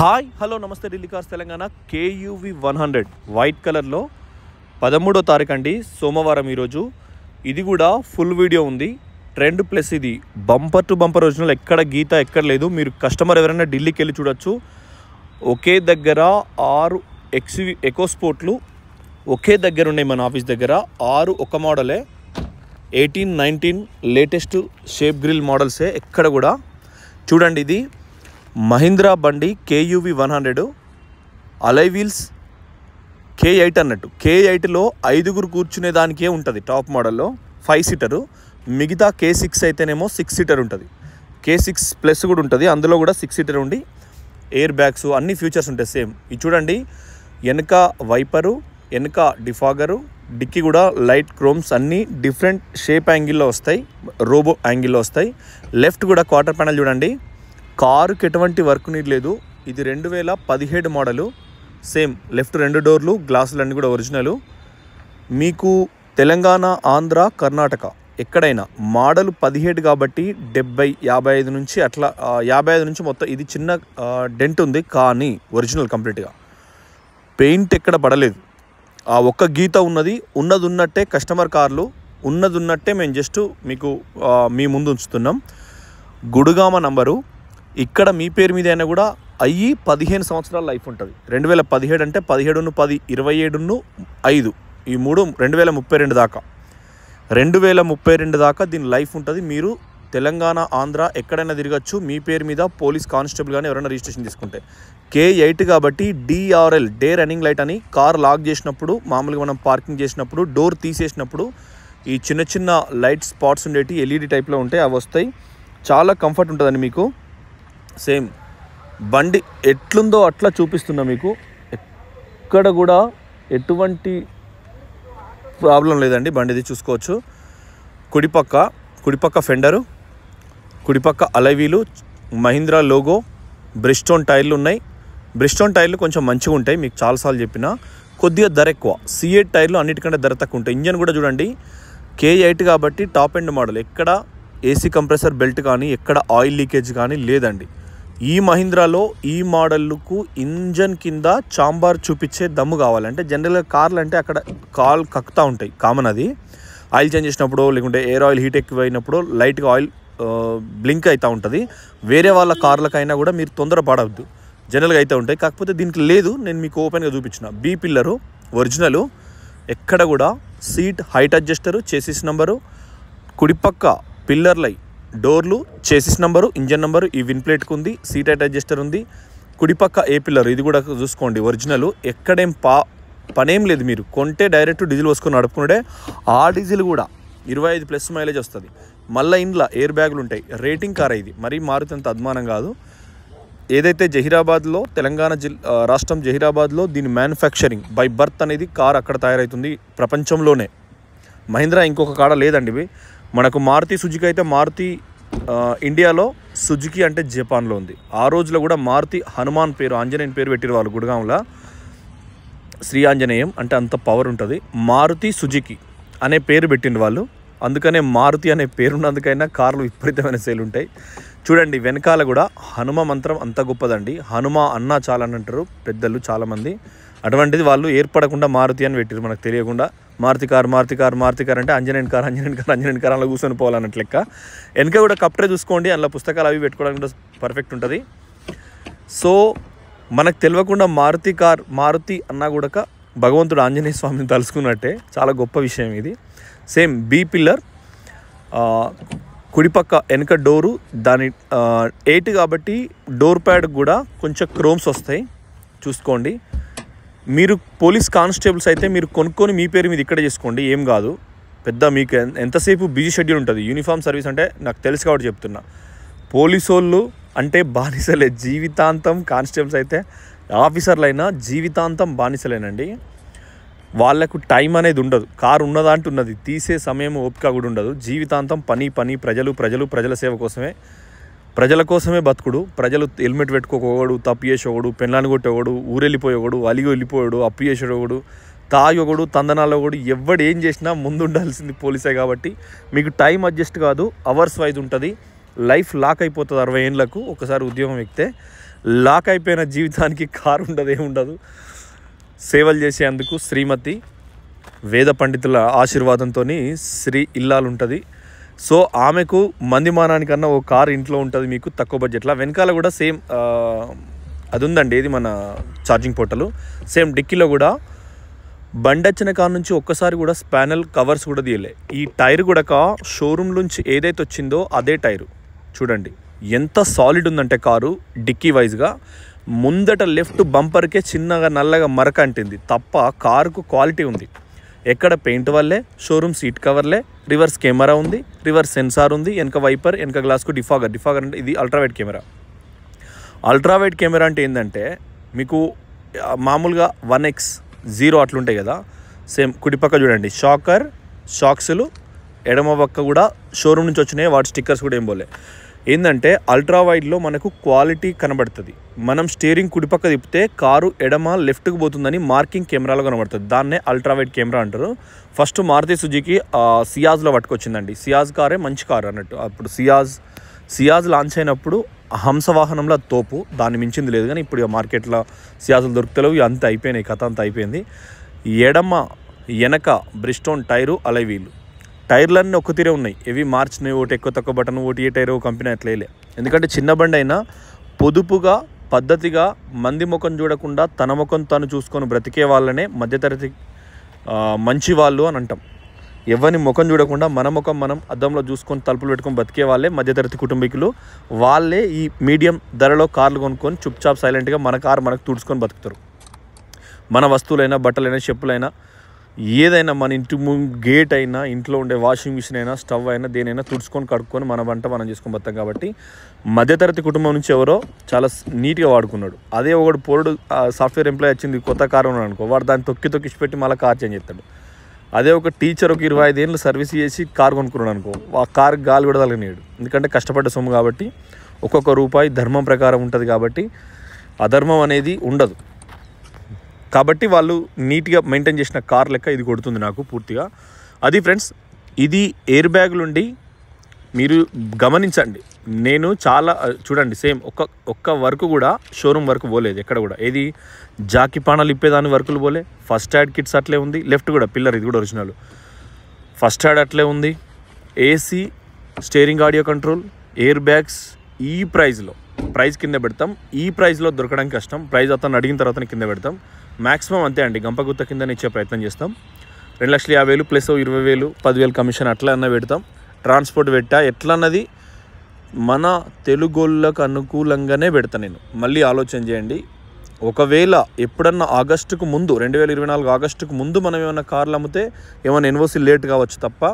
Hi hello నమస్తే Delhi cars Telangana KUV 100 white కలర్లో 13వ తారీఖు అండి సోమవారం ఈరోజు. ఇది కూడా ఫుల్ వీడియో ఉంది. ట్రెండ్ ప్లస్ ఇది బంపర్ టు బంపర్ ఒరిజినల్, ఎక్కడ గీత ఎక్కడ లేదు. మీరు కస్టమర్ ఎవరైనా ఢిల్లీకి వెళ్ళి చూడొచ్చు. ఒకే దగ్గర 6 XUV ఎకో స్పోర్ట్లు ఒకే దగ్గర ఉన్నాయి. మన ఆఫీస్ దగ్గర 6 ఒక మోడలే, 18, 19 లేటెస్ట్ షేప్ గ్రిల్ మోడల్సే. ఎక్కడ కూడా చూడండి. ఇది మహీంద్రా బండి KUV 100 అలై వీల్స్ K8 అన్నట్టు. K8లో 5 కూర్చునే దానికే ఉంటుంది. టాప్ మోడల్లో 5 సీటరు, మిగతా K6 అయితేనేమో 6 సీటర్ ఉంటుంది. K6 ప్లస్ కూడా ఉంటుంది, అందులో కూడా 6 సీటర్ ఉండి ఎయిర్ బ్యాగ్స్ అన్ని ఫీచర్స్ ఉంటాయి సేమ్. ఇది చూడండి, వెనక వైపరు, వెనక డిఫాగరు, డిక్కీ కూడా లైట్ క్రోమ్స్ అన్నీ డిఫరెంట్ షేప్ యాంగిల్లో వస్తాయి, రోబో యాంగిల్లో వస్తాయి. లెఫ్ట్ కూడా క్వార్టర్ ప్యానల్ చూడండి. కారుకి ఎటువంటి వర్క్ నీడ్ లేదు. ఇది 2017 మోడలు. సేమ్ లెఫ్ట్ 2 డోర్లు, గ్లాసులు అన్నీ కూడా ఒరిజినలు. మీకు తెలంగాణ, ఆంధ్ర, కర్ణాటక ఎక్కడైనా మోడల్ 17 కాబట్టి 70, 55 నుంచి అట్లా 55 నుంచి మొత్తం. ఇది చిన్న డెంట్ ఉంది కానీ ఒరిజినల్ కంప్లీట్గా. పెయింట్ ఎక్కడ పడలేదు. ఆ ఒక్క గీత ఉన్నది ఉన్నట్టే. కస్టమర్ కార్లు ఉన్నట్టే మేము జస్ట్ మీకు మీ ముందు ఉంచుతున్నాం. గుడుగామ నంబరు. ఇక్కడ మీ పేరు మీద అయినా కూడా 15 సంవత్సరాల లైఫ్ ఉంటుంది. 2017 అంటే 17, 10, 27, 5 ఈ 3 2032 దాకా. 2032 దాకా దీని లైఫ్ ఉంటుంది. మీరు తెలంగాణ, ఆంధ్ర ఎక్కడైనా తిరగచ్చు. మీ పేరు మీద పోలీస్ కానిస్టేబుల్ కానీ ఎవరైనా రిజిస్ట్రేషన్ తీసుకుంటే. K8 కాబట్టి DRL డే రన్నింగ్ లైట్ అని. కార్ లాక్ చేసినప్పుడు, మామూలుగా మనం పార్కింగ్ చేసినప్పుడు, డోర్ తీసేసినప్పుడు ఈ చిన్న చిన్న లైట్ స్పాట్స్ ఉండేటి LED టైప్లో ఉంటాయి, అవి వస్తాయి. చాలా కంఫర్ట్ ఉంటుందండి మీకు. సేమ్ బండి ఎట్లుందో అట్లా చూపిస్తున్నా మీకు. ఎక్కడ కూడా ఎటువంటి ప్రాబ్లం లేదండి. బండిది చూసుకోవచ్చు. కుడిపక్క ఫెండరు, కుడిపక్క అలైవీలు, మహీంద్రా లోగో, బ్రిస్టోన్ టైర్లు ఉన్నాయి. బ్రిస్టోన్ టైర్లు కొంచెం మంచిగా ఉంటాయి, మీకు చాలాసార్లు చెప్పిన. కొద్దిగా ధర ఎక్కువ. C8 టైర్లు అన్నిటికంటే ధర తక్కువ ఉంటాయి. ఇంజన్ కూడా చూడండి, K8 కాబట్టి టాప్ ఎండ్ మోడల్. ఎక్కడ AC కంప్రెసర్ బెల్ట్ కానీ, ఎక్కడ ఆయిల్ లీకేజ్ కానీ లేదండి. ఈ మహీంద్రాలో ఈ మోడల్కు ఇంజన్ కింద చాంబార్ చూపించే దమ్ము కావాలంటే, జనరల్గా కార్లు అంటే అక్కడ కాల్ కక్కుతూ ఉంటాయి, కామన్ అది. ఆయిల్ చేంజ్ చేసినప్పుడు, లేకుంటే ఎయిర్ ఆయిల్ హీట్ ఎక్కువైనప్పుడు లైట్గా ఆయిల్ బ్లింక్ అవుతూ ఉంటుంది. వేరే వాళ్ళ కార్లకైనా కూడా మీరు తొందర పడవద్దు, జనరల్గా అయితే ఉంటాయి. కాకపోతే దీనికి లేదు. నేను మీకు ఓపెన్గా చూపించిన. B pillar original. ఎక్కడ కూడా seat height adjuster, chassis number, కుడిపక్క పిల్లర్లై డోర్లు, చేసిస్ నంబరు, ఇంజన్ నంబరు, ఈ విన్ ప్లేట్కి ఉంది. సీట్ హైట్ అడ్జస్టర్ ఉంది. కుడిపక్క A పిల్లర్, ఇది కూడా చూసుకోండి ఒరిజినలు. ఎక్కడేం పనేం లేదు. మీరు కొంటే డైరెక్ట్ డీజిల్ పోసుకొని నడుపుకునే. ఆ డీజిల్ కూడా 25+ మైలేజ్ వస్తుంది. మళ్ళీ ఇంట్లో ఎయిర్ బ్యాగులు ఉంటాయి. రేటింగ్ కార్ ఇది, మరీ మారుతంత అద్మానం కాదు. ఏదైతే జహీరాబాద్లో, తెలంగాణ రాష్ట్రం జహీరాబాద్లో దీని మ్యానుఫ్యాక్చరింగ్ బై బర్త్ అనేది కార్ అక్కడ తయారవుతుంది ప్రపంచంలోనే. మహీంద్రా ఇంకొక కాడ లేదండి ఇవి. మనకు మారుతి సుజుకి అయితే మారుతి ఇండియాలో, సుజుకి అంటే జపాన్లో ఉంది. ఆ రోజులో కూడా మారుతి హనుమాన్ పేరు, ఆంజనేయుని పేరు పెట్టిరు వాళ్ళు గుడగాంలో. శ్రీ ఆంజనేయం అంటే అంత పవర్ ఉంటుంది. మారుతి సుజుకి అనే పేరు పెట్టిండు వాళ్ళు. అందుకనే మారుతి అనే పేరున్నందుకైనా కార్లు విపరీతమైన సేల్ ఉంటాయి. చూడండి, వెనకాల కూడా హనుమ మంత్రం అంత గొప్పదండి. హనుమ అన్న చాలా అని అంటారు పెద్దలు చాలామంది. అటువంటిది వాళ్ళు ఏర్పడకుండా మారుతి అని పెట్టారు, మనకు తెలియకుండా. మారుతి కార్ అంటే ఆంజనేయుని కార్ అలా కూర్చొని పోవాలన్నట్టు లెక్క. వెనక కూడా కప్టరే చూసుకోండి, అందులో పుస్తకాలు అవి పెట్టుకోవడానికి కూడా పర్ఫెక్ట్ ఉంటుంది. సో మనకు తెలియకుండా మారుతి అన్నా కూడా భగవంతుడు ఆంజనేయ స్వామిని తలుసుకున్నట్టే. చాలా గొప్ప విషయం ఇది. సేమ్ B పిల్లర్, కుడిపక్క వెనక డోరు. దాని 8 కాబట్టి డోర్ ప్యాడ్ కూడా కొంచెం క్రోమ్స్ వస్తాయి, చూసుకోండి. మీరు పోలీస్ కానిస్టేబుల్స్ అయితే మీరు కొనుక్కొని మీ పేరు మీద ఇక్కడ చేసుకోండి, ఏం కాదు. పెద్ద మీకు ఎంతసేపు బిజీ షెడ్యూల్ ఉంటుంది. యూనిఫామ్ సర్వీస్ అంటే నాకు తెలుసు కాబట్టి చెప్తున్నా. పోలీసు వాళ్ళు అంటే బానిసలే జీవితాంతం. కానిస్టేబుల్స్ అయితే ఆఫీసర్లైనా జీవితాంతం బానిసలేనండి. వాళ్ళకు టైం అనేది ఉండదు. కారు ఉన్నదాంటూ ఉన్నది, తీసే సమయం ఓపిక కూడా ఉండదు. జీవితాంతం పని, ప్రజల సేవ కోసమే, ప్రజల కోసమే బతుకుడు. ప్రజలు హెల్మెట్ పెట్టుకోకూడదు, తప్పు చేసేవాడు, పెళ్ళాన్ని కొట్టేవాడు, ఊరెళ్ళిపోయేవాడు, అలిగి వెళ్ళిపోయాడు, అప్పు చేసేవాడు, తాగి ఒకడు, తందనాలు ఒకడు, ఎవడు ఏం చేసినా ముందు ఉండాల్సింది పోలీసే. కాబట్టి మీకు టైం అడ్జస్ట్ కాదు, అవర్స్ వైజ్ ఉంటుంది. లైఫ్ లాక్ అయిపోతుంది 60 ఏళ్ళకు ఒకసారి ఉద్యోగం ఎక్కితే. లాక్ అయిపోయిన జీవితానికి కారు ఉండదు, ఏముండదు. సేవలు చేసేందుకు శ్రీమతి వేద పండితుల ఆశీర్వాదంతో శ్రీ ఇల్లాలు ఉంటుంది. సో ఆమెకు మందిమానానికన్నా ఓ కారు ఇంట్లో ఉంటుంది మీకు తక్కువ బడ్జెట్లో. వెనకాల కూడా సేమ్ అది ఉందండి, ఇది మన ఛార్జింగ్ పోర్టల్. సేమ్ డిక్కీలో కూడా బండి వచ్చిన కాడ నుంచి ఒక్కసారి కూడా స్పానల్ కవర్స్ కూడా తీయలే. ఈ టైర్ కూడా షోరూమ్ నుంచి ఏదైతే వచ్చిందో అదే టైరు. చూడండి ఎంత సాలిడ్ ఉందంటే కారు. డిక్కీ వైజ్గా ముందట లెఫ్ట్ బంపర్కే చిన్నగా నల్లగా మరక అంటింది తప్ప కారుకు క్వాలిటీ ఉంది. ఎక్కడ పెయింట్ వల్లే, షోరూమ్ సీట్ కవర్లే, రివర్స్ కెమెరా ఉంది, రివర్స్ సెన్సార్ ఉంది, వెనక వైపర్, వెనక గ్లాస్కు డిఫాగర్ అంటే ఇది అల్ట్రావైడ్ కెమెరా. అల్ట్రావైడ్ కెమెరా అంటే ఏంటంటే మీకు మామూలుగా 1x0 అట్లుంటాయి కదా, సేమ్ కుడిపక్క చూడండి షాక్స్లు, ఎడమ పక్క కూడా షోరూమ్ నుంచి వచ్చినాయి, వాటి స్టిక్కర్స్ కూడా ఏం పోలే. ఏంటంటే అల్ట్రావైడ్లో మనకు క్వాలిటీ కనబడుతుంది. మనం స్టీరింగ్ కుడిపక్క తిప్పితే కారు ఎడమ లెఫ్ట్కి పోతుందని మార్కింగ్ కెమెరాలో కనబడుతుంది. దాన్నే అల్ట్రావైడ్ కెమెరా అంటారు. ఫస్ట్ మారుతి సుజుకి సియాజ్లో పట్టుకొచ్చిందండి. సియాజ్ కారే మంచి కారు అన్నట్టు. అప్పుడు సియాజ్ లాంచ్ అయినప్పుడు హంసవాహనంలో తోపు, దాన్ని మించింది లేదు. కానీ ఇప్పుడు మార్కెట్లో సియాజులు దొరుకుతలేవు, అంత అయిపోయినాయి, కథ అంతా అయిపోయింది. ఎడమ వెనక బ్రిస్టోన్ టైరు, అలై వీలు. టైర్లన్నీ ఒక్క తీరే ఉన్నాయి. ఇవి మార్చినవి, ఒకటి ఎక్కువ తక్కువ బటన్, ఒకటి ఏ టైరు కంపెనీ అట్లేలే. ఎందుకంటే చిన్న బండి అయినా పొదుపుగా పద్ధతిగా మంది ముఖం చూడకుండా తన ముఖం తను చూసుకొని బ్రతికే వాళ్ళనే మధ్యతరగతి మంచి వాళ్ళు అని అంటాం. ఎవరిని ముఖం చూడకుండా మన ముఖం మనం అద్దంలో చూసుకొని తలుపులు పెట్టుకొని బతికే వాళ్ళే మధ్యతరగతి కుటుంబీకులు. వాళ్ళే ఈ మీడియం ధరలో కార్లు కొనుక్కొని చుప్చాప్ సైలెంట్గా మన కారు మనకు తుడుచుకొని బతుకుతారు. మన వస్తువులైనా, బట్టలైనా, చెప్పులైనా, ఏదైనా మన ఇంటి గేట్ అయినా, ఇంట్లో ఉండే వాషింగ్ మిషన్ అయినా, స్టవ్ అయినా, దేనైనా తుడుచుకొని కడుక్కొని మన వంట మనం చేసుకొని బతాం. కాబట్టి మధ్యతరగతి కుటుంబం నుంచి ఎవరో చాలా నీట్గా వాడుకున్నాడు. అదే ఒకడు పోరుడు సాఫ్ట్వేర్ ఎంప్లాయ్ వచ్చింది, కొత్త కారు ఉన్నాడు అనుకో, వాడు దాన్ని తొక్కి పెట్టి మళ్ళీ కార్ చేంజ్ చేస్తాడు. అదే ఒక టీచర్ ఒక 25 ఏళ్ళు సర్వీస్ చేసి కారు కొనుక్కున్నాడు అనుకో, ఆ కారు గాలి కూడా తగలనియాడు. ఎందుకంటే కష్టపడ్డ సొమ్ము కాబట్టి. ఒక్కొక్క రూపాయి ధర్మం ప్రకారం ఉంటుంది కాబట్టి అధర్మం అనేది ఉండదు. కాబట్టి వాళ్ళు నీట్గా మెయింటైన్ చేసిన కార్ లెక్క ఇది కొడుతుంది నాకు పూర్తిగా. అది ఫ్రెండ్స్, ఇది ఎయిర్ బ్యాగులుండి మీరు గమనించండి. నేను చాలా చూడండి, సేమ్ ఒక్క వర్క్ కూడా షోరూమ్ వర్క్ పోలేదు ఎక్కడ కూడా. ఏది జాకీ పానాలు ఇప్పేదాని వర్కులు పోలే. ఫస్ట్ యాడ్ కిట్స్ అట్లే ఉంది. లెఫ్ట్ కూడా పిల్లర్, ఇది కూడా ఒరిజినల్ ఫస్ట్ యాడ్ అట్లే ఉంది. AC, steering audio control, air bags. ఈ ప్రైస్ కింద పెడతాం. ఈ ప్రైస్లో దొరకడానికి కష్టం. ప్రైస్ అతను అడిగిన తర్వాత కింద పెడతాం. మ్యాక్సిమం అంతే అండి, గంపగుత్త కింద ఇచ్చే ప్రయత్నం చేస్తాం. 2,50,000 ప్లస్ 20,000, 10,000 కమిషన్ అట్లా అన్న పెడతాం. ట్రాన్స్పోర్ట్ పెట్టా ఎట్లా అన్నది మన తెలుగోళ్ళకు అనుకూలంగానే పెడతా నేను. మళ్ళీ ఆలోచన చేయండి. ఒకవేళ ఎప్పుడన్నా ఆగస్టుకు ముందు 2024 ఆగస్టుకు ముందు మనం ఏమైనా కార్లు అమ్మితే ఏమైనా ఎన్ఓసి లేట్ కావచ్చు తప్ప,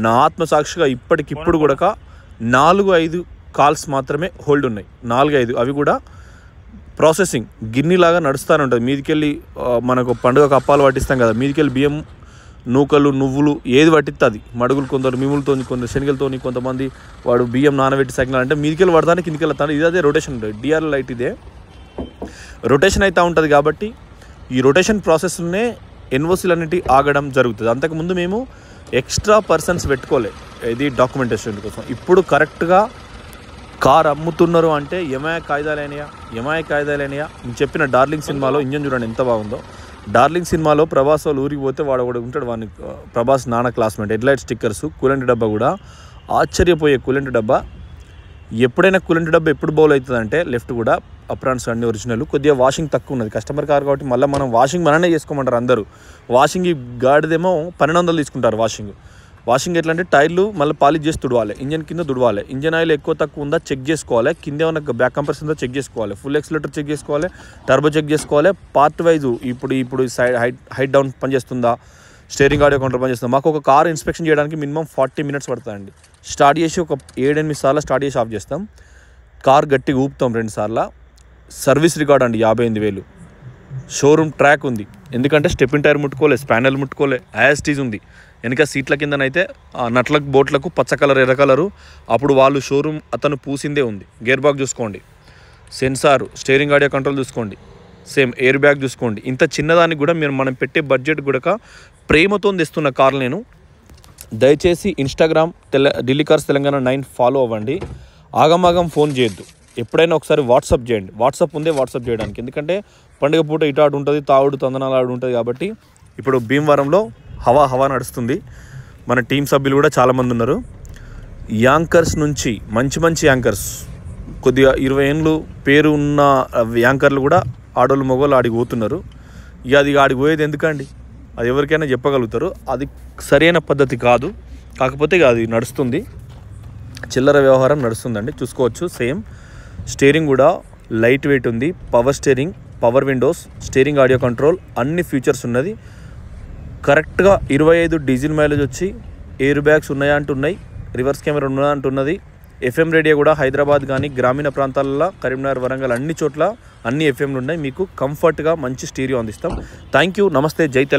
నా ఆత్మసాక్షిగా ఇప్పటికిప్పుడు కూడా 4-5 కాల్స్ మాత్రమే హోల్డ్ ఉన్నాయి. 4-5 అవి కూడా ప్రాసెసింగ్ గిన్నెలాగా నడుస్తూనే ఉంటుంది. మీదికెళ్ళి మనకు పండుగకు అప్పాలు పట్టిస్తాం కదా, మీదికెళ్ళి బియ్యం, నూకలు, నువ్వులు ఏది పట్టిస్తుంది, మడుగులు, కొందరు మిములతో, కొందరు శనగలతో, కొంతమంది వాడు బియ్యం నానబెట్టి సైకిల్ అంటే మీదికెళ్ళి పడతాను, కిందికి వెళ్తాను. ఇదే రొటేషన్ ఉంటుంది. డిఆర్ లైట్ ఇదే రొటేషన్ అవుతూ ఉంటుంది. కాబట్టి ఈ రొటేషన్ ప్రాసెస్లోనే ఎన్ఓసీలు అన్నిటి ఆగడం జరుగుతుంది. అంతకుముందు మేము ఎక్స్ట్రా పర్సన్స్ పెట్టుకోలే, ఇది డాక్యుమెంటేషన్ కోసం. ఇప్పుడు కరెక్ట్గా కార్ అమ్ముతున్నారు అంటే ఎంఐ కాయిదాలైనయా నేను చెప్పిన డార్లింగ్ సినిమాలో ఇంజన్ చూడండి ఎంత బాగుందో. డార్లింగ్ సినిమాలో ప్రభాస్ వాళ్ళు ఊరికి పోతే వాడు ఒకటి ఉంటాడు, వాడిని ప్రభాస్ నాన్న క్లాస్మేట్. హెడ్లైట్ స్టిక్కర్స్, కూలెంట్ డబ్బా కూడా ఆశ్చర్యపోయే కూలెంట్ డబ్బా. ఎప్పుడైనా కూలెంట్ డబ్బా ఎప్పుడు బౌల్ అవుతుంది అంటే లెఫ్ట్ కూడా అప్రాన్స్ అన్ని ఒరిజినల్. కొద్దిగా వాషింగ్ తక్కువ ఉన్నది, కస్టమర్ కార్ కాబట్టి మళ్ళీ మనం వాషింగ్ మననే చేసుకోమంటారు అందరూ. వాషింగ్ ఈ గాడిదేమో 1,200 తీసుకుంటారు. వాషింగ్ ఎట్లా అంటే టైర్లు మళ్ళీ పాలిష్ చేసి తుడవాలి, ఇంజన్ కింద తుడవాలి, ఇంజన్ ఆయిల్ ఎక్కువ తక్కువ ఉందా చెక్ చేసుకోవాలి, కింద ఏమైనా బ్యాక్ కంప్రెసర్ ఉందా చెక్ చేసుకోవాలి, ఫుల్ ఎక్సిలేటర్ చెక్ చేసుకోవాలి, టర్బో చెక్ చేసుకోవాలి. పార్ట్ వైజ్ ఇప్పుడు సైడ్ హైట్ డౌన్ పనిచేస్తుందా, స్టీరింగ్ ఆడియో కంట్రోల్ పనిచేస్తుందా. మాకు ఒక కార్ ఇన్స్పెక్షన్ చేయడానికి మినిమం 40 మినిట్స్ పడుతుందండి. స్టార్ట్ చేసి ఒక 7-8 సార్లు స్టార్ట్ చేసి ఆఫ్ చేస్తాం. కార్ గట్టిగా ఊపుతాం 2 సార్లు. సర్వీస్ రికార్డ్ అండి 58,000. షోరూమ్ ట్రాక్ ఉంది, ఎందుకంటే స్టెప్పిన్ టైర్ ముట్టుకోలే, స్పానల్ ముట్టుకోలే, యాస్టీజ్ ఉంది. వెనక సీట్ల కిందనైతే నట్లకు బోట్లకు పచ్చ కలర్, ఎర్ర కలరు. అప్పుడు వాళ్ళు షోరూమ్ అతను పూసిందే ఉంది. గేర్ బాక్స్ చూసుకోండి, సెన్సార్, స్టీరింగ్ ఆడియో కంట్రోల్ చూసుకోండి, సేమ్ ఎయిర్ బ్యాగ్ చూసుకోండి. ఇంత చిన్నదానికి కూడా మనం పెట్టే బడ్జెట్ కూడా ప్రేమతో తెస్తున్న కార్లు నేను. దయచేసి Instagram Delhi cars Telangana 9 follow అవ్వండి. ఆగమాగం ఫోన్ చేయొద్దు. ఎప్పుడైనా ఒకసారి వాట్సాప్ చేయండి. వాట్సాప్ ఉందే వాట్సాప్ చేయడానికి, ఎందుకంటే పండుగ పూట ఇటు అటు ఉంటుంది, తాగుడు తందనాలు ఆడు ఉంటుంది. కాబట్టి ఇప్పుడు భీమవరంలో హవా నడుస్తుంది. మన టీం సభ్యులు కూడా చాలామంది ఉన్నారు. యాంకర్స్ నుంచి మంచి యాంకర్స్, కొద్దిగా 20 ఏళ్ళు పేరు ఉన్న యాంకర్లు కూడా ఆడోళ్ళు మగవాళ్ళు ఆడికి పోతున్నారు. ఇక అది ఆడికి పోయేది ఎందుకండి, అది ఎవరికైనా చెప్పగలుగుతారు. అది సరైన పద్ధతి కాదు. కాకపోతే ఇక అది నడుస్తుంది, చిల్లర వ్యవహారం నడుస్తుందండి. చూసుకోవచ్చు. సేమ్ స్టీరింగ్ కూడా లైట్ వెయిట్ ఉంది, power steering, power Windows, steering audio control, అన్ని ఫీచర్స్ ఉన్నది. కరెక్ట్గా 25 డీజిల్ మైలేజ్ వచ్చి ఎయిర్ బ్యాగ్స్ ఉన్నాయా అంటున్నాయి, రివర్స్ కెమెరా ఉన్నాయా అంటున్నది. FM రేడియో కూడా హైదరాబాద్ కానీ గ్రామీణ ప్రాంతాలలో కరీంనగర్, వరంగల్ అన్ని చోట్ల అన్ని FMలు ఉన్నాయి. మీకు కంఫర్ట్గా మంచి స్టీరియో అందిస్తాం. Thank you. నమస్తే. జై తెలంగాణ.